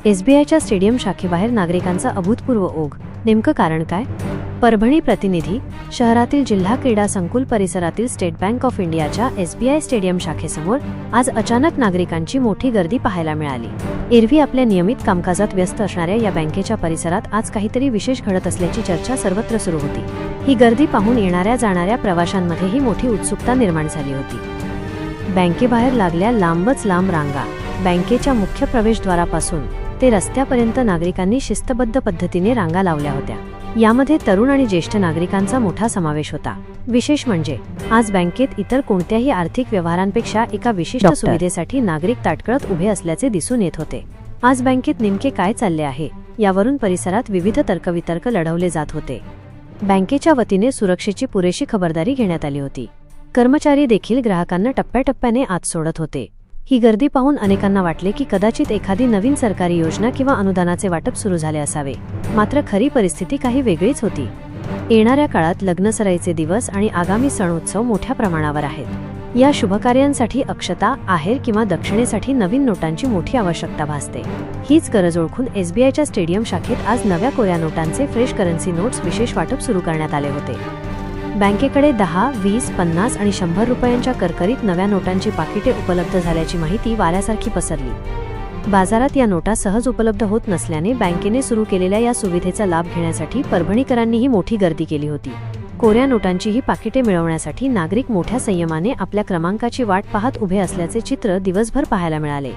एसबीआयच्या stadium शाखेबाहेर नागरिकांचा अभूतपूर्व ओघ. नेमकं कारण काय? परभणी प्रतिनिधी. शहरातील जिल्हा क्रीडा संकुल परिसरातील स्टेट बँक ऑफ इंडियाच्या एसबीआय स्टेडियम शाखेसमोर आज अचानक नागरिकांची मोठी गर्दी पाहायला मिळाली. एरवी आपल्या नियमित कामकाजात व्यस्त असणाऱ्या या बँकेच्या परिसरात आज काहीतरी विशेष घडत असल्याची चर्चा सर्वत्र सुरू होती. ही गर्दी पाहून येणाऱ्या जाणाऱ्या प्रवाशांमध्येही मोठी उत्सुकता निर्माण झाली होती. बँकेबाहेर लागल्या लांबच लांब रांगा. बँकेच्या मुख्य प्रवेशद्वारापासून ते रस्त्यापर्यंत नागरिकांनी शिस्तबद्ध पद्धतीने रांगा लावल्या होत्या. यामध्ये तरुण आणि ज्येष्ठ नागरिकांचा मोठा समावेश होता. विशेष म्हणजे आज बँकेत इतर कोणत्याही आर्थिक व्यवहारांपेक्षा एका विशिष्ट सुविधेसाठी नागरिक ताटकळत उभे असल्याचे दिसून येत होते. आज बँकेत नेमके काय चालले आहे यावरून परिसरात विविध तर्कवितर्क लढवले जात होते. बँकेच्या वतीने सुरक्षेची पुरेशी खबरदारी घेण्यात आली होती. कर्मचारी देखील ग्राहकांना टप्प्याटप्प्याने आत सोडत होते. ही गर्दी पाहून अनेकांना वाटले की कदाचित एखादी नवीन सरकारी योजना किंवा अनुदानाचे वाटप सुरू झाले असावे. मात्र खरी परिस्थिती काही वेगळीच होती. येणाऱ्या काळात लग्नसराईचे दिवस आणि आगामी सणोत्सव मोठ्या प्रमाणावर आहेत. या शुभकार्यांसाठी अक्षता, आहेर किंवा दक्षिणेसाठी नवीन नोटांची मोठी आवश्यकता भासते. हीच गरज ओळखून एसबीआयच्या स्टेडियम शाखेत आज नव्या कोऱ्या नोटांचे फ्रेश करन्सी नोट्स विशेष वाटप सुरू करण्यात आले होते. बँकेकडे 10, 20, 50 आणि 100 रुपयांच्या करकरीत नव्या नोटांची पाकिटे उपलब्ध झाल्याची माहिती वाऱ्यासारखी पसरली. बाजारात या नोटा सहज उपलब्ध होत नसल्याने बँकेने सुरू केलेल्या या सुविधेचा लाभ घेण्यासाठी परभणीकरांनीही मोठी गर्दी केली होती. कोऱ्या नोटांची ही पाकिटे मिळवण्यासाठी नागरिक मोठ्या संयमाने आपल्या क्रमांकाची वाट पाहत उभे असल्याचे चित्र दिवसभर पाहायला मिळाले.